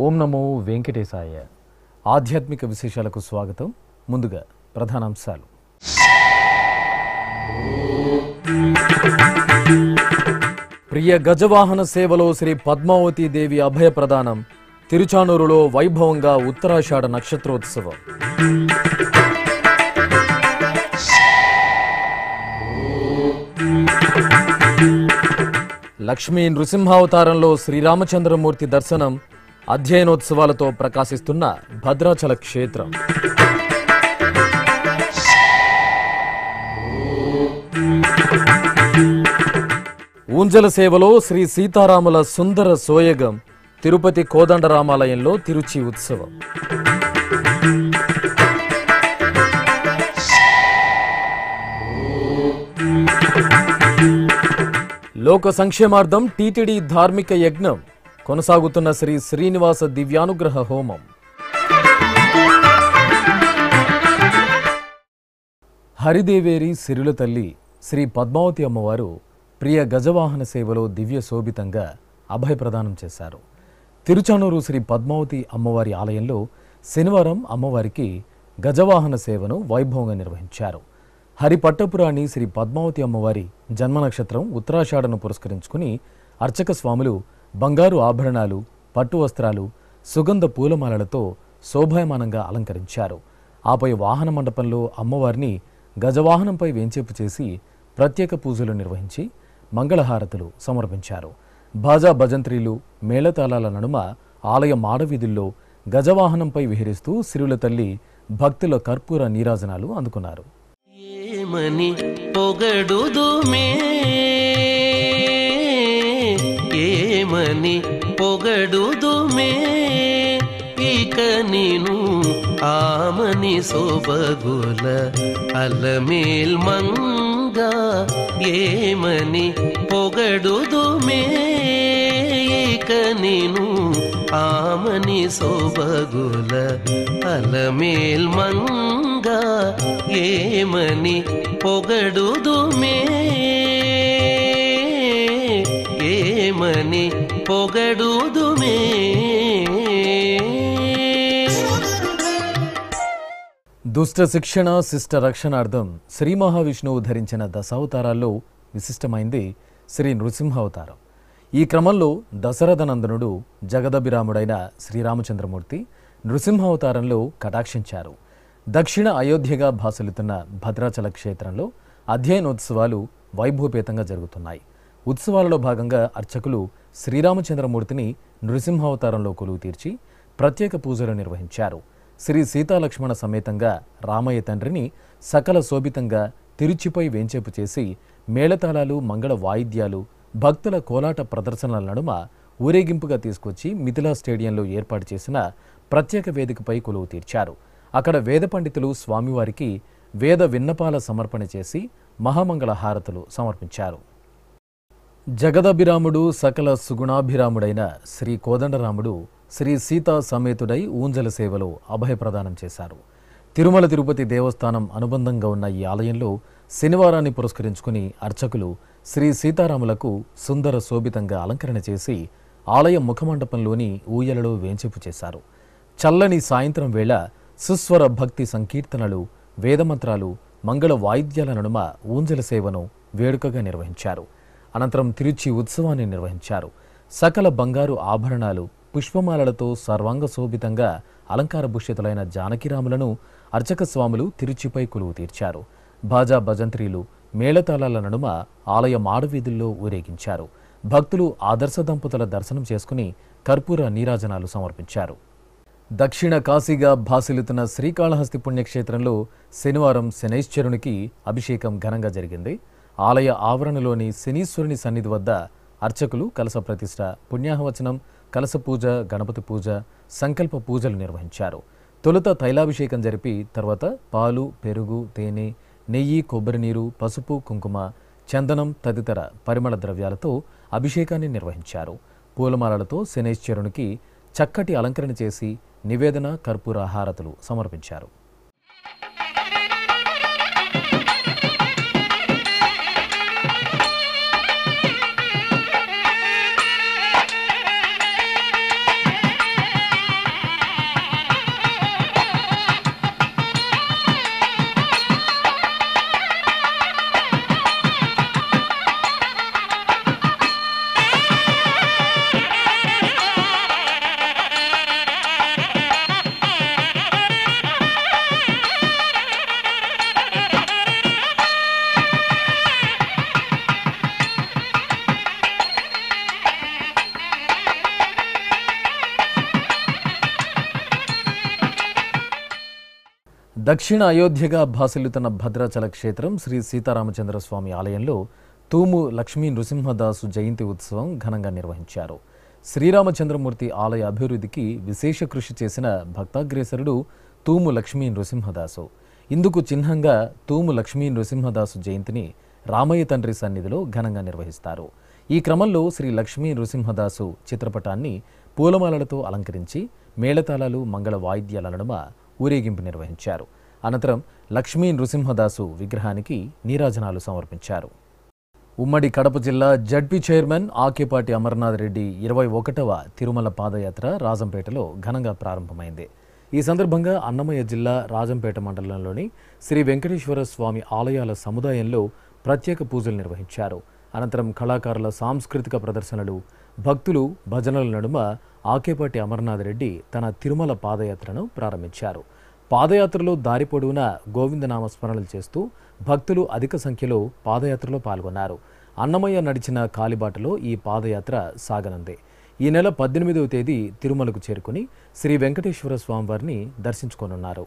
ఓం నమో వెంకటేశాయ. ఆధ్యాత్మిక విశేషాలకు స్వాగతం. ముందుగా ప్రధానాంశాలు. ప్రియ గజవాహన సేవలో శ్రీ పద్మావతి దేవి అభయ ప్రదానం. తిరుచానూరులో వైభవంగా ఉత్తరాషాఢ నక్షత్రోత్సవం. లక్ష్మీ నృసింహావతారంలో శ్రీరామచంద్రమూర్తి దర్శనం. అధ్యయనోత్సవాలతో ప్రకాశిస్తున్న భద్రాచల క్షేత్రం. ఊంజల సేవలో శ్రీ సీతారాముల సుందర సోయగం. తిరుపతి కోదండరామాలయంలో తిరుచి ఉత్సవం. లోక సంక్షేమార్థం టీటీడీ ధార్మిక యజ్ఞం. కొనసాగుతున్న శ్రీ శ్రీనివాస దివ్యానుగ్రహ హోమం. హరిదేవేరి సిరుల తల్లి శ్రీ పద్మావతి అమ్మవారు ప్రియ గజవాహన సేవలో దివ్య శోభితంగా అభయ ప్రదానం చేశారు. తిరుచానూరు శ్రీ పద్మావతి అమ్మవారి ఆలయంలో శనివారం అమ్మవారికి గజవాహన సేవను వైభవంగా నిర్వహించారు. హరిపట్టపురాణి శ్రీ పద్మావతి అమ్మవారి జన్మ నక్షత్రం ఉత్తరాషాఢను పురస్కరించుకుని అర్చక స్వాములు బంగారు ఆభరణాలు, పట్టు వస్త్రాలు, సుగంధ పూలమాలలతో శోభాయమానంగా అలంకరించారు. ఆపై వాహన మండపంలో అమ్మవారిని గజవాహనంపై వేంచేపు చేసి ప్రత్యేక పూజలు నిర్వహించి మంగళహారతులు సమర్పించారు. బాజా భజంత్రీలు, మేళతాళాల నడుమ ఆలయ మాడవీధుల్లో గజవాహనంపై విహరిస్తూ సిరుల తల్లి భక్తుల కర్పూర నీరాజనాలు అందుకున్నారు. ఏమని పొగడుదుమే, ఏమని పొగడుదుమే, ఇక నేను ఆమని సొబగుల అలమేల్ మంగ. ఏమని పొగడుదుమే, ఇక నేను ఆమని సొబగుల అలమేల్ మంగ. ఏమని పొగడుదుమే, ఏమని పొగడుదుమే. దుష్ట శిక్షణ శిష్ట రక్షణార్థం శ్రీ మహావిష్ణువు ధరించిన దశావతారాల్లో విశిష్టమైంది శ్రీ నృసింహావతారం. ఈ క్రమంలో దశరథనందనుడు జగదభిరాముడైన శ్రీరామచంద్రమూర్తి నృసింహావతారంలో కటాక్షించారు. దక్షిణ అయోధ్యగా భాసలుతున్న భద్రాచల క్షేత్రంలో అధ్యయనోత్సవాలు వైభవపేతంగా జరుగుతున్నాయి. ఉత్సవాలలో భాగంగా అర్చకులు శ్రీరామచంద్రమూర్తిని నృసింహావతారంలో కొలువు తీర్చి ప్రత్యేక పూజలు నిర్వహించారు. శ్రీ సీతాలక్ష్మణ సమేతంగా రామయ్య తండ్రిని సకల శోభితంగా తిరుచిపై వేంచేపు చేసి మేళతాళాలు, మంగళ వాయిద్యాలు, భక్తుల కోలాట ప్రదర్శనల నడుమ ఊరేగింపుగా తీసుకొచ్చి మిథిలా స్టేడియంలో ఏర్పాటు చేసిన ప్రత్యేక వేదికపై కొలువు తీర్చారు. అక్కడ వేద పండితులు స్వామివారికి వేద విన్నపాల సమర్పణ చేసి మహామంగళ హారతులు సమర్పించారు. జగదభిరాముడు సకల సుగుణాభిరాముడైన శ్రీ కోదండరాముడు శ్రీ సీతా సమేతుడై ఊంజల సేవలో అభయ ప్రదానం చేశారు. తిరుమల తిరుపతి దేవస్థానం అనుబంధంగా ఉన్న ఈ ఆలయంలో శనివారాన్ని పురస్కరించుకుని అర్చకులు శ్రీ సీతారాములకు సుందర శోభితంగా అలంకరణ చేసి ఆలయ ముఖమండపంలోని ఊయలలో వేంచేపు చేశారు. చల్లని సాయంత్రం వేళ సుస్వర భక్తి సంకీర్తనలు, వేదమంత్రాలు, మంగళ వాయిద్యాల నడుమ ఊంజల సేవను వేడుకగా నిర్వహించారు. అనంతరం తిరుచి ఉత్సవాన్ని నిర్వహించారు. సకల బంగారు ఆభరణాలు, పుష్పమాలలతో సర్వాంగ శోభితంగా అలంకార భూషితులైన జానకిరాములను అర్చక స్వాములు తిరుచిపై కొలువు తీర్చారు. బాజా భజంత్రీలు, మేళతాళాల నడుమ ఆలయ మాడవీధుల్లో ఊరేగించారు. భక్తులు ఆదర్శ దంపతుల దర్శనం చేసుకుని కర్పూర నీరాజనాలు సమర్పించారు. దక్షిణ కాశీగా భాసిల్లుతున్న శ్రీకాళహస్తి పుణ్యక్షేత్రంలో శనివారం శనైశ్చరునికి అభిషేకం ఘనంగా జరిగింది. ఆలయ ఆవరణలోని శనీశ్వరుని సన్నిధి వద్ద అర్చకులు కలశ ప్రతిష్ఠ, పుణ్యాహవచనం, కలశ పూజ, గణపతి పూజ, సంకల్ప పూజలు నిర్వహించారు. తొలుత తైలాభిషేకం జరిపి తర్వాత పాలు, పెరుగు, తేనె, నెయ్యి, కొబ్బరి నీరు, పసుపు, కుంకుమ, చందనం తదితర పరిమళ ద్రవ్యాలతో అభిషేకాన్ని నిర్వహించారు. పూలమాలలతో శనైశ్వరునికి చక్కటి అలంకరణ చేసి నివేదన, కర్పూర హారతులు సమర్పించారు. దక్షిణ అయోధ్యగా భాసిల్లుతున్న భద్రాచల క్షేత్రం శ్రీ సీతారామచంద్ర స్వామి ఆలయంలో తూము లక్ష్మీ నృసింహదాసు జయంతి ఉత్సవం ఘనంగా నిర్వహించారు. శ్రీరామచంద్రమూర్తి ఆలయ అభివృద్ధికి విశేష కృషి చేసిన భక్తాగ్రేసరుడు తూము లక్ష్మీ నృసింహదాసు. ఇందుకు చిహ్నంగా తూము లక్ష్మీ నృసింహదాసు జయంతిని రామయ్య తండ్రి సన్నిధిలో ఘనంగా నిర్వహిస్తారు. ఈ క్రమంలో శ్రీ లక్ష్మీ నృసింహదాసు చిత్రపటాన్ని పూలమాలలతో అలంకరించి మేళతాళాలు, మంగళ వాయిద్యాల నడుమ ఊరేగింపు నిర్వహించారు. అనంతరం లక్ష్మీ నృసింహదాసు విగ్రహానికి నీరాజనాలు సమర్పించారు. ఉమ్మడి కడప జిల్లా జడ్పీ చైర్మన్ ఆకేపాటి అమర్నాథ్ రెడ్డి 21వ తిరుమల పాదయాత్ర రాజంపేటలో ఘనంగా ప్రారంభమైంది. ఈ సందర్భంగా అన్నమయ్య జిల్లా రాజంపేట మండలంలోని శ్రీ వెంకటేశ్వర స్వామి ఆలయాల సముదాయంలో ప్రత్యేక పూజలు నిర్వహించారు. అనంతరం కళాకారుల సాంస్కృతిక ప్రదర్శనలు, భక్తులు భజనల నడుమ ఆకేపాటి అమర్నాథ్ రెడ్డి తన తిరుమల పాదయాత్రను ప్రారంభించారు. పాదయాత్రలో దారి పొడవునా గోవిందనామ స్మరణలు చేస్తూ భక్తులు అధిక సంఖ్యలో పాదయాత్రలో పాల్గొన్నారు. అన్నమయ్య నడిచిన కాలిబాటలో ఈ పాదయాత్ర సాగనుంది. ఈ నెల 18వ తేదీ తిరుమలకు చేరుకుని శ్రీ వెంకటేశ్వర స్వామివారిని దర్శించుకోనున్నారు.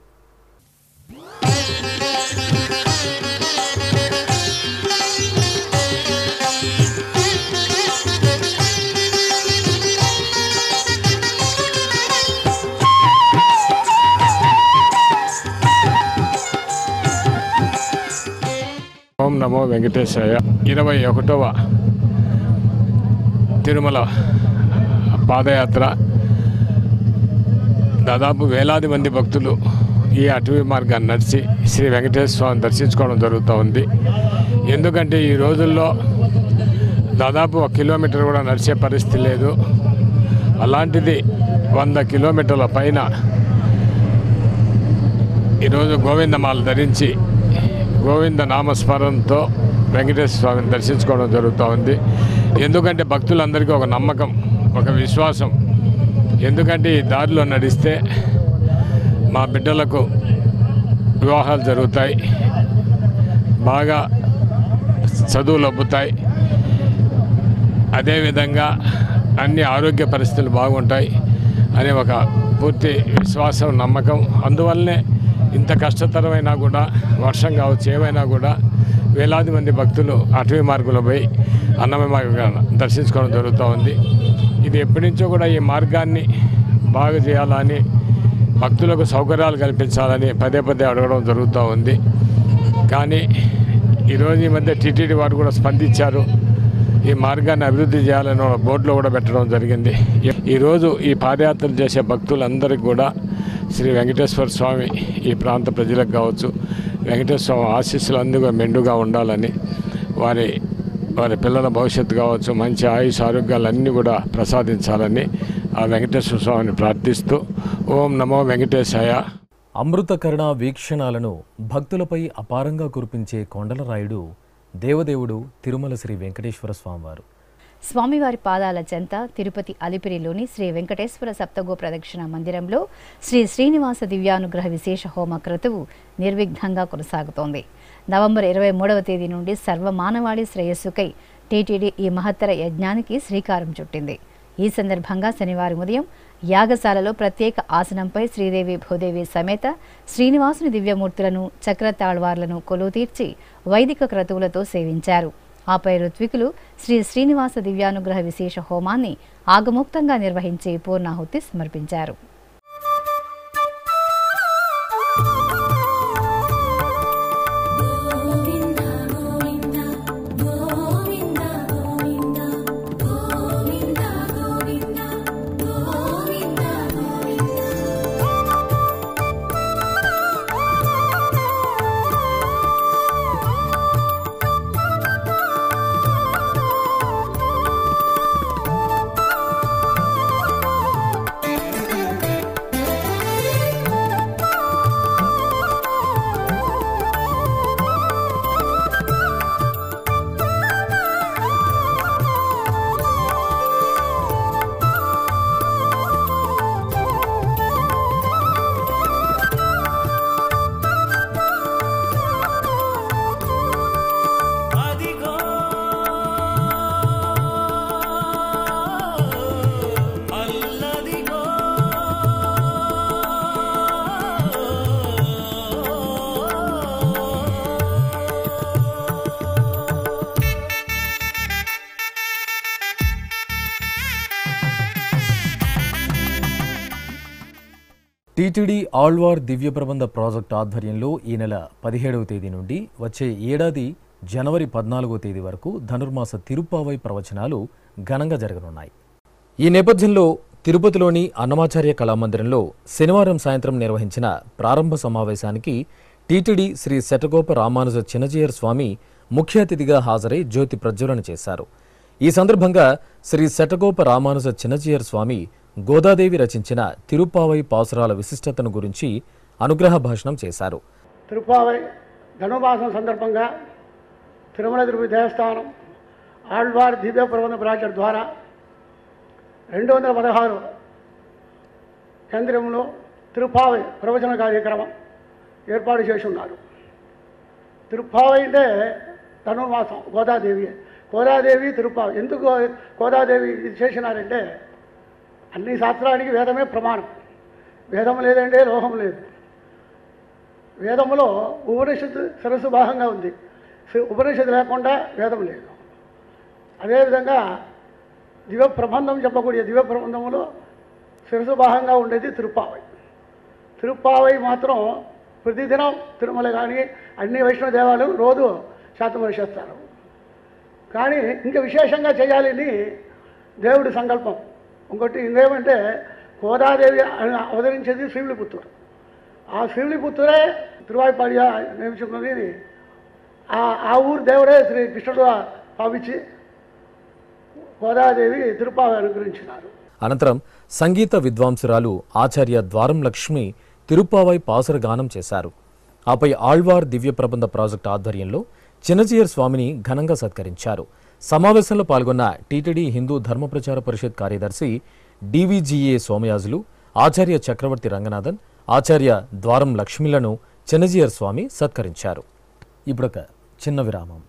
ఓం నమో వెంకటేశాయ. 21వ తిరుమల పాదయాత్ర దాదాపు వేలాది మంది భక్తులు ఈ అటవీ మార్గాన్ని నడిచి శ్రీ వెంకటేశ్వర స్వామిని దర్శించుకోవడం జరుగుతూ ఉంది. ఎందుకంటే ఈ రోజుల్లో దాదాపు 1 కిలోమీటర్ కూడా నడిచే పరిస్థితి లేదు. అలాంటిది 100 కిలోమీటర్ల పైన ఈరోజు గోవిందమాల ధరించి గోవింద నామస్మరణతో వెంకటేశ్వర స్వామిని దర్శించుకోవడం జరుగుతూ ఉంది. ఎందుకంటే భక్తులందరికీ ఒక నమ్మకం, ఒక విశ్వాసం. ఎందుకంటే ఈ దారిలో నడిస్తే మా బిడ్డలకు వివాహాలు జరుగుతాయి, బాగా చదువులు అబ్బుతాయి, అదేవిధంగా అన్ని ఆరోగ్య పరిస్థితులు బాగుంటాయి అనే ఒక పూర్తి విశ్వాసం, నమ్మకం. అందువల్లనే ఇంత కష్టతరమైనా కూడా, వర్షం కావచ్చు, ఏమైనా కూడా వేలాది మంది భక్తులు అటవీ మార్గంలో పోయి అన్నమయ్య మార్గాన్ని దర్శించుకోవడం జరుగుతూ ఉంది. ఇది ఎప్పటి నుంచో కూడా ఈ మార్గాన్ని బాగు చేయాలని, భక్తులకు సౌకర్యాలు కల్పించాలని పదే అడగడం జరుగుతూ ఉంది. కానీ ఈరోజు ఈ మధ్య టీటీడీ వారు కూడా స్పందించారు. ఈ మార్గాన్ని అభివృద్ధి చేయాలని బోర్డులో కూడా పెట్టడం జరిగింది. ఈరోజు ఈ పాదయాత్రలు చేసే భక్తులందరికీ కూడా శ్రీ వెంకటేశ్వర స్వామి ఈ ప్రాంత ప్రజలకు కావచ్చు, వెంకటేశ్వర స్వామి ఆశీస్సులు అందుగా మెండుగా ఉండాలని, వారి పిల్లల భవిష్యత్తు కావచ్చు, మంచి ఆయుష్ ఆరోగ్యాలన్నీ కూడా ప్రసాదించాలని ఆ వెంకటేశ్వర స్వామిని ప్రార్థిస్తూ ఓం నమో వెంకటేశాయ. అమృతకరుణ వీక్షణాలను భక్తులపై అపారంగా కురిపించే కొండలరాయుడు దేవదేవుడు తిరుమల శ్రీ వెంకటేశ్వర స్వామివారు. స్వామివారి పాదాల చెంత తిరుపతి అలిపిరిలోని శ్రీ వెంకటేశ్వర సప్తగో ప్రదక్షిణ మందిరంలో శ్రీ శ్రీనివాస దివ్యానుగ్రహ విశేష హోమ క్రతువు నిర్విఘ్నంగా కొనసాగుతోంది. నవంబర్ 23వ తేదీ నుండి సర్వమానవాళి శ్రేయస్సుకై టీటీడీ ఈ మహత్తర యజ్ఞానికి శ్రీకారం చుట్టింది. ఈ సందర్భంగా శనివారం ఉదయం యాగశాలలో ప్రత్యేక ఆసనంపై శ్రీదేవి భూదేవి సమేత శ్రీనివాసుని దివ్యమూర్తులను, చక్రతాళ్వార్లను కొలువు తీర్చి వైదిక క్రతువులతో సేవించారు. ఆపై ఋత్వికులు శ్రీ శ్రీనివాస దివ్యానుగ్రహ విశేష హోమాన్ని ఆగమోక్తంగా నిర్వహించి పూర్ణాహుతి సమర్పించారు. గోవింద గోవింద టీటీడీ ఆళ్వార్ దివ్య ప్రబంధ ప్రాజెక్టు ఆధ్వర్యంలో ఈ నెల 17వ తేదీ నుండి వచ్చే ఏడాది జనవరి 14వ తేదీ వరకు ధనుర్మాస తిరుప్పావై ప్రవచనాలు ఘనంగా జరగనున్నాయి. ఈ నేపథ్యంలో తిరుపతిలోని అన్నమాచార్య కళామందిరంలో శనివారం సాయంత్రం నిర్వహించిన ప్రారంభ సమావేశానికి టీటీడీ శ్రీ శటగోప రామానుజ చిన్నజీయర్ స్వామి ముఖ్య అతిథిగా హాజరై జ్యోతి ప్రజ్వలన చేశారు. ఈ సందర్భంగా శ్రీ శటగోప రామానుజ చిన్నజీయర్ స్వామి గోదాదేవి రచించిన తిరుప్పావై పాసురాల విశిష్టతను గురించి అనుగ్రహ భాషణం చేశారు. తిరుప్పావై ధనుర్మాసం సందర్భంగా తిరుమల తిరుపతి దేవస్థానం ఆళ్వార్ దివ్య ప్రబంధ ప్రాజెక్ట్ ద్వారా 216 కేంద్రంలో తిరుప్పావై ప్రవచన కార్యక్రమం ఏర్పాటు చేసి ఉన్నారు. తిరుప్పావై అంటే ధనుర్మాసం గోదాదేవి తిరుప్పావై. ఎందుకు గోదాదేవి ఇది చేసినారంటే అన్ని శాస్త్రానికి వేదమే ప్రమాణం. వేదం లేదంటే లోహం లేదు. వేదములో ఉపనిషత్తు సరస్సు భాగంగా ఉంది. ఉపనిషత్తు లేకుండా వేదం లేదు. అదేవిధంగా దివ్య ప్రబంధం చెప్పக்கூடிய దివ్య ప్రబంధములో సరస్సు భాగంగా ఉండేది తిరుప్పావై. తిరుప్పావై మాత్రం ప్రతిదినం తిరుమల కానీ అన్ని వైష్ణవ దేవాలయం రోజు శాతమరి చేస్తారు. కానీ ఇంకా విశేషంగా చేయాలని దేవుడి సంకల్పం. ఇంకోటి ఇంకేమంటే గోదాదేవి అవతరించేది శ్రీవిల్లిపుత్తూరు. ఆ శ్రీవిల్లిపుత్తూరే తిరువాయిపాడిగా నియమించుకున్నది. ఆ ఊరు దేవుడే శ్రీ కృష్ణుడు భావించి గోదాదేవి తిరుప్పావై అనుగ్రహించినారు. అనంతరం సంగీత విద్వాంసురాలు ఆచార్య ద్వారం లక్ష్మి తిరుప్పావై పాసుర గానం చేశారు. ఆపై ఆళ్వార్ దివ్య ప్రబంధ ప్రాజెక్టు ఆధ్వర్యంలో చిన్నజీయర్ స్వామిని ఘనంగా సత్కరించారు. సమావేశంలో పాల్గొన్న టీటీడీ హిందూ ధర్మ ప్రచార పరిషత్ కార్యదర్శి డివిజిఏ సోమయాజులు, ఆచార్య చక్రవర్తి రంగనాథన్, ఆచార్య ద్వారం లక్ష్మిలను చిన్నజీయర్ స్వామి సత్కరించారు. ఇప్పుడొక చిన్న విరామం.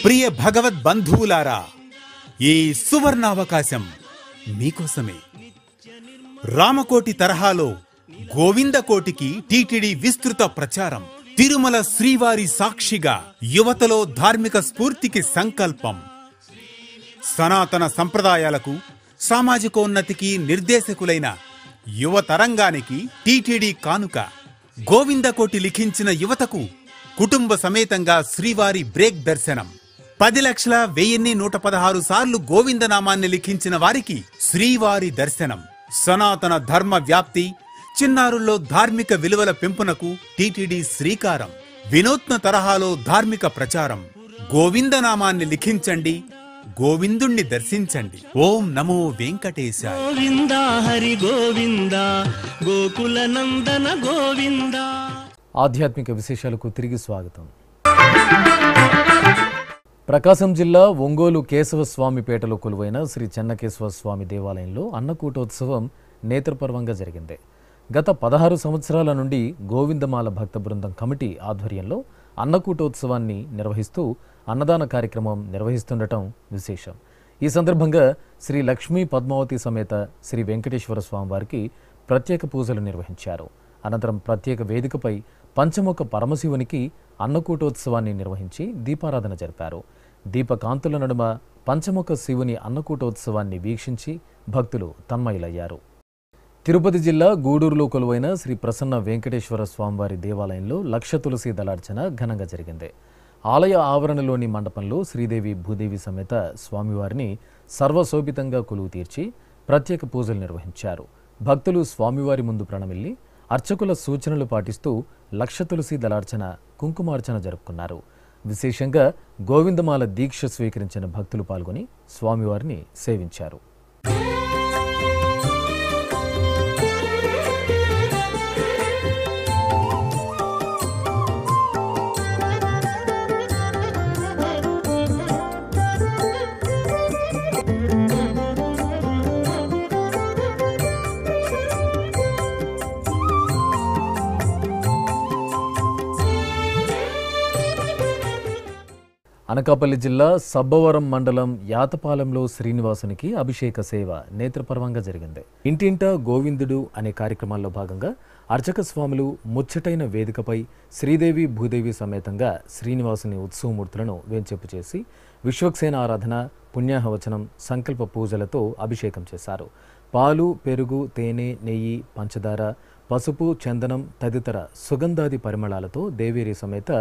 ప్రియ భగవద్ బంధువులారా, ఈ సువర్ణావకాశం మీకోసమే. రామకోటి తరహాలో గోవిందకోటికి టీటీడీ విస్తృత ప్రచారం. తిరుమల శ్రీవారి సాక్షిగా యువతలో ధార్మిక స్ఫూర్తికి సంకల్పం. సనాతన సంప్రదాయాలకు సామాజికోన్నతికి నిర్దేశకులైన యువతరంగానికి టీటీడీ కానుక. గోవిందకోటి లిఖించిన యువతకు కుటుంబ సమేతంగా శ్రీవారి బ్రేక్ దర్శనం. 10,01,116 సార్లు గోవిందనామాన్ని లిఖించిన వారికి శ్రీవారి దర్శనం. సనాతన ధర్మ వ్యాప్తి, చిన్నారుల్లో ధార్మిక విలువల పెంపునకు టీటీడీ శ్రీకారం. వినూత్న తరహాలో ధార్మిక ప్రచారం. గోవిందనామాన్ని లిఖించండి, గోవిందుణ్ణి దర్శించండి. ఓం నమో వెంకటేశాయ. గోవింద హరి గోవింద గోకుల నందన గోవింద. ఆధ్యాత్మిక విశేషాలకు తిరిగి స్వాగతం. ప్రకాశం జిల్లా ఒంగోలు కేశవస్వామిపేటలో కొలువైన శ్రీ చెన్నకేశవ స్వామి దేవాలయంలో అన్నకూటోత్సవం నేత్రపర్వంగా జరిగింది. గత 16 సంవత్సరాల నుండి గోవిందమాల భక్త బృందం కమిటీ ఆధ్వర్యంలో అన్నకూటోత్సవాన్ని నిర్వహిస్తూ అన్నదాన కార్యక్రమం నిర్వహిస్తుండటం విశేషం. ఈ సందర్భంగా శ్రీ లక్ష్మీ పద్మావతి సమేత శ్రీ వెంకటేశ్వర స్వామి వారికి ప్రత్యేక పూజలు నిర్వహించారు. అనంతరం ప్రత్యేక వేదికపై పంచముఖ పరమశివునికి అన్నకూటోత్సవాన్ని నిర్వహించి దీపారాధన జరిపారు. దీపకాంతుల నడుమ పంచముఖ శివుని అన్నకూటోత్సవాన్ని వీక్షించి భక్తులు తన్మయులయ్యారు. తిరుపతి జిల్లా గూడూరులో కొలువైన శ్రీ ప్రసన్న వెంకటేశ్వర స్వామివారి దేవాలయంలో లక్ష తులసి దళార్చన ఘనంగా జరిగింది. ఆలయ ఆవరణలోని మండపంలో శ్రీదేవి భూదేవి సమేత స్వామివారిని సర్వశోభితంగా కొలువు తీర్చి ప్రత్యేక పూజలు నిర్వహించారు. భక్తులు స్వామివారి ముందు ప్రణమిల్లి అర్చకుల సూచనలు పాటిస్తూ లక్ష తులసి దళార్చన, కుంకుమార్చన జరుపుకున్నారు. విశేషంగా గోవిందమాల దీక్ష స్వీకరించిన భక్తులు పాల్గొని స్వామివారిని సేవించారు. అనకాపల్లి జిల్లా సబ్బవరం మండలం యాతపాలెంలో శ్రీనివాసునికి అభిషేక సేవ నేత్రపర్వంగా జరిగింది. ఇంటింటా గోవిందుడు అనే కార్యక్రమాల్లో భాగంగా అర్చక స్వాములు ముచ్చటైన వేదికపై శ్రీదేవి భూదేవి సమేతంగా శ్రీనివాసుని ఉత్సవమూర్తులను వేంచేపు చేసి విశ్వక్సేన ఆరాధన, పుణ్యాహవచనం, సంకల్ప పూజలతో అభిషేకం చేశారు. పాలు, పెరుగు, తేనె, నెయ్యి, పంచదార, పసుపు, చందనం తదితర సుగంధాది పరిమళాలతో దేవేరి సమేత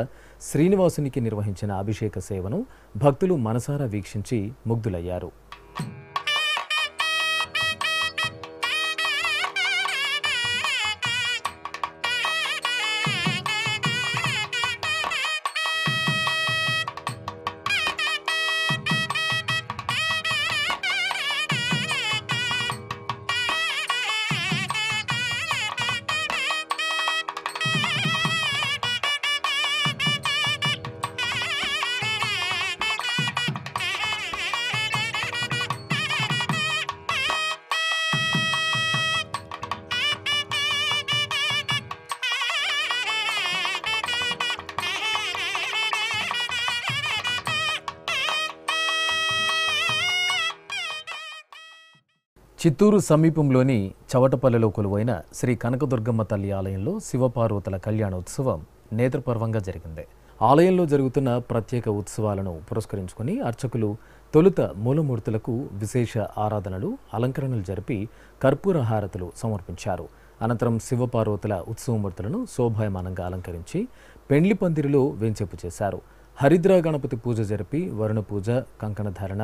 శ్రీనివాసునికి నిర్వహించిన అభిషేక సేవను భక్తులు మనసారా వీక్షించి ముగ్ధులయ్యారు. చిత్తూరు సమీపంలోని చవటపల్లెలో కొలువైన శ్రీ కనకదుర్గమ్మ తల్లి ఆలయంలో శివపార్వతుల కళ్యాణోత్సవం నేత్రపర్వంగా జరిగింది. ఆలయంలో జరుగుతున్న ప్రత్యేక ఉత్సవాలను పురస్కరించుకుని అర్చకులు తొలుత మూలమూర్తులకు విశేష ఆరాధనలు, అలంకరణలు జరిపి కర్పూర హారతులు సమర్పించారు. అనంతరం శివపార్వతుల ఉత్సవమూర్తులను శోభాయమానంగా అలంకరించి పెండ్లి పందిరిలో వేంచేపు చేశారు. హరిద్రా గణపతి పూజ జరిపి వరుణ పూజ, కంకణ ధారణ,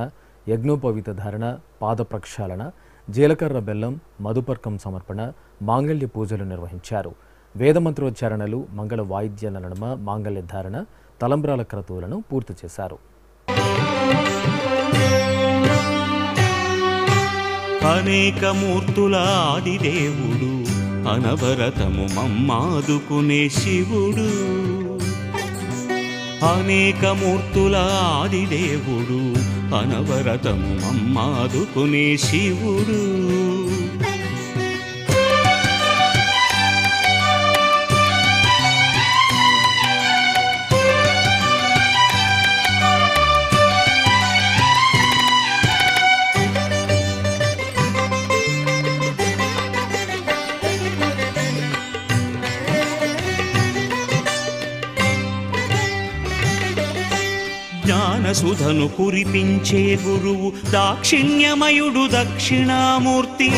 యజ్ఞోపవీత ధారణ, పాద ప్రక్షాళన, జీలకర్ర బెల్లం, మధుపర్కం సమర్పణ, మాంగళ్య పూజలు నిర్వహించారు. వేదమంత్రోచ్చారణలు, మంగళ వాయిద్యాల నడుమ మాంగళ్య ధారణ, తలంబ్రాల క్రతువులను పూర్తి చేశారు. అనేక మూర్తుల ఆదిదేవుడు, అనవరతము మమ్మాదుకునే శివుడు. అనేక మూర్తుల ఆదిదేవుడు, అనవరతము మమ్మాదుకునే శివుడు. జ్ఞానసుధను కురిపించే గురువు, దాక్షిణ్యమయుడు దక్షిణామూర్తి.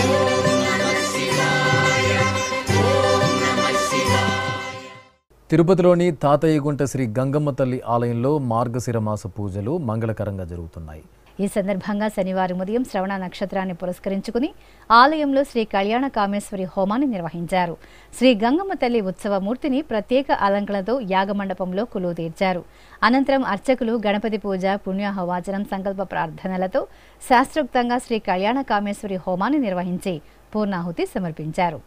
తిరుపతిలోని తాతయ్యగుంట శ్రీ గంగమ్మ తల్లి ఆలయంలో మార్గశిర మాస పూజలు మంగళకరంగా జరుగుతున్నాయి. ఈ సందర్భంగా శనివారం ఉదయం శ్రవణ నక్షత్రాన్ని పురస్కరించుకుని ఆలయంలో శ్రీ కళ్యాణ కామేశ్వరి హోమాన్ని నిర్వహించారు. శ్రీ గంగమ్మ తల్లి ఉత్సవమూర్తిని ప్రత్యేక అలంకరణతో యాగమండపంలో కొలువు తీర్చారు. అనంతరం అర్చకులు గణపతి పూజ, పుణ్యాహవాచనం, సంకల్ప ప్రార్థనలతో శాస్త్రోక్తంగా శ్రీ కళ్యాణ కామేశ్వరి హోమాన్ని నిర్వహించి పూర్ణాహుతి సమర్పించారు.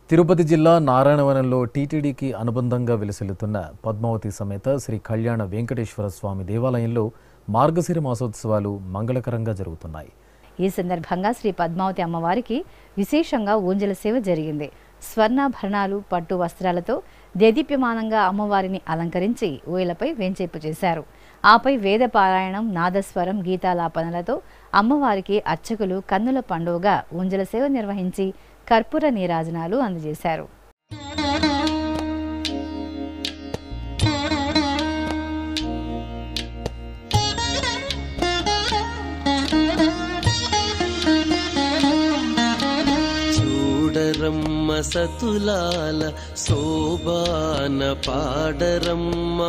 తిరుపతి జిల్లా నారాయణవనంలో టీటీడీకి అనుబంధంగా విలసిల్లుతున్న పద్మావతి సమేత శ్రీ కళ్యాణ వెంకటేశ్వర స్వామి దేవాలయంలో మార్గశిర మాసోత్సవాలు మంగళకరంగా జరుగుతున్నాయి. ఈ సందర్భంగా శ్రీ పద్మావతి అమ్మవారికి విశేషంగా ఊంజల సేవ జరిగింది. స్వర్ణాభరణాలు, పట్టు వస్త్రాలతో దేదీప్యమానంగా అమ్మవారిని అలంకరించి ఊయలపై వేంచేపు చేశారు. ఆపై వేద పారాయణం, నాదస్వరం, గీతాలాపనలతో అమ్మవారికి అర్చకులు కన్నుల పండుగగా ఊంజల సేవ నిర్వహించి కర్పూర నీరాజనాలు అందజేశారు. చూడరమ్మ సతులాల శోభాన పాడరమ్మ,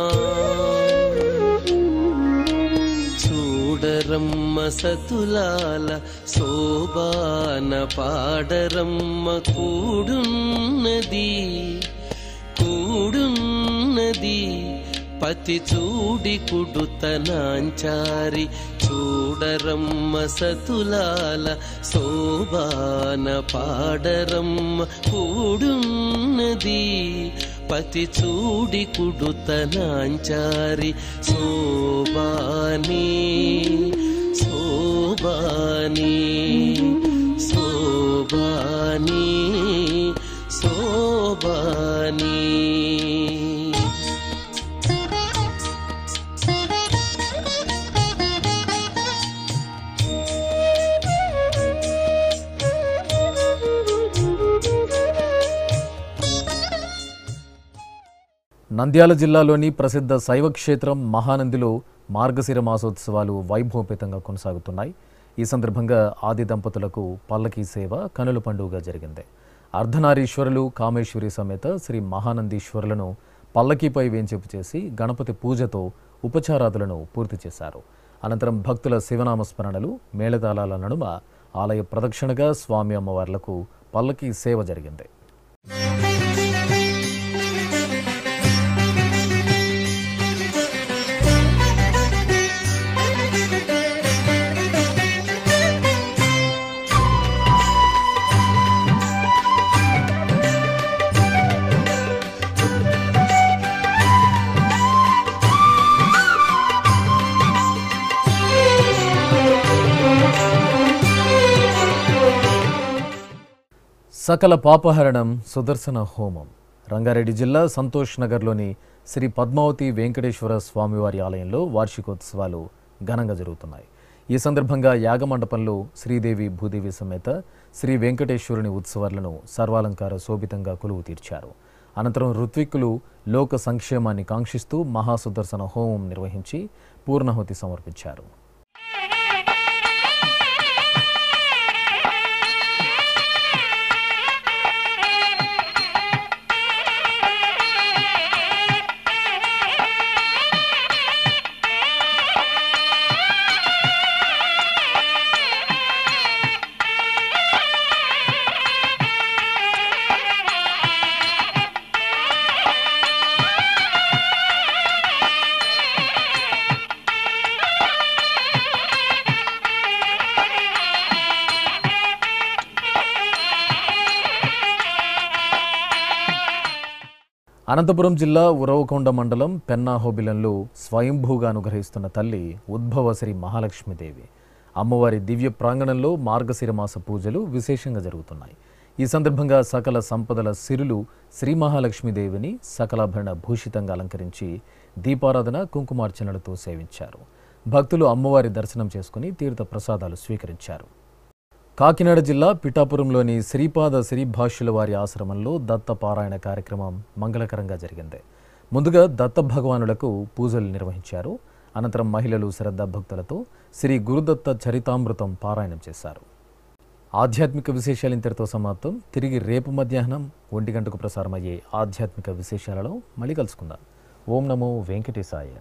చూడరమ్మ సతులాల శోభాన పాడరమ్మ. కూడున్నది కూడున్నది పతి చూడి కుడుతనాంచారి. చూడరమ్మ సతులాల శోభాన పాడరమ్మ. కూడున్నది పతి చూడి కుడుతనాంచారి శోభాని శోభాని శోభాని శోభాని. నంద్యాల జిల్లాలోని ప్రసిద్ధ శైవ క్షేత్రం మహానందిలో మార్గశిర మాసోత్సవాలు వైభవపేతంగా కొనసాగుతున్నాయి. ఈ సందర్భంగా ఆది దంపతులకు పల్లకీ సేవ కనుల పండుగగా జరిగింది. అర్ధనారీశ్వరులు కామేశ్వరి సమేత శ్రీ మహానందీశ్వరులను పల్లకీపై వేంచేపు చేసి గణపతి పూజతో ఉపచారాదులను పూర్తి చేశారు. అనంతరం భక్తుల శివనామస్మరణలు మేళతాళాల నడుమ ఆలయ ప్రదక్షిణగా స్వామి అమ్మవార్లకు పల్లకీ సేవ జరిగింది. సకల పాపహరణం సుదర్శన హోమం. రంగారెడ్డి జిల్లా సంతోష్ నగర్లోని శ్రీ పద్మావతి వెంకటేశ్వర స్వామివారి ఆలయంలో వార్షికోత్సవాలు ఘనంగా జరుగుతున్నాయి. ఈ సందర్భంగా యాగమండపంలో శ్రీదేవి భూదేవి సమేత శ్రీ వెంకటేశ్వరుని ఉత్సవాలను సర్వాలంకార శోభితంగా కొలువు తీర్చారు. అనంతరం ఋత్విక్కులు లోక సంక్షేమాన్ని కాంక్షిస్తూ మహాసుదర్శన హోమం నిర్వహించి పూర్ణాహుతి సమర్పించారు. అనంతపురం జిల్లా ఉరవకొండ మండలం పెన్నాహోబిలంలో స్వయంభూగా అనుగ్రహిస్తున్న తల్లి ఉద్భవ శ్రీ మహాలక్ష్మీదేవి. అమ్మవారి దివ్య ప్రాంగణంలో మార్గశిర మాస పూజలు విశేషంగా జరుగుతున్నాయి. ఈ సందర్భంగా సకల సంపదల సిరులు శ్రీ మహాలక్ష్మీదేవిని సకలాభరణ భూషితంగా అలంకరించి దీపారాధన కుంకుమార్చనలతో సేవించారు. భక్తులు అమ్మవారి దర్శనం చేసుకుని తీర్థ ప్రసాదాలు స్వీకరించారు. కాకినాడ జిల్లా పిఠాపురంలోని శ్రీపాద శ్రీభాష్యుల వారి ఆశ్రమంలో దత్త పారాయణ కార్యక్రమం మంగళకరంగా జరిగింది. ముందుగా దత్త భగవానులకు పూజలు నిర్వహించారు. అనంతరం మహిళలు శ్రద్ధాభక్తులతో శ్రీ గురుదత్త చరితామృతం పారాయణం చేశారు. ఆధ్యాత్మిక విశేషాలు ఇంతటితో సమాప్తం. తిరిగి రేపు మధ్యాహ్నం 1 గంటకు ప్రసారమయ్యే ఆధ్యాత్మిక విశేషాలలో మళ్ళీ కలుసుకుందాం. ఓం నమో వెంకటేశాయ.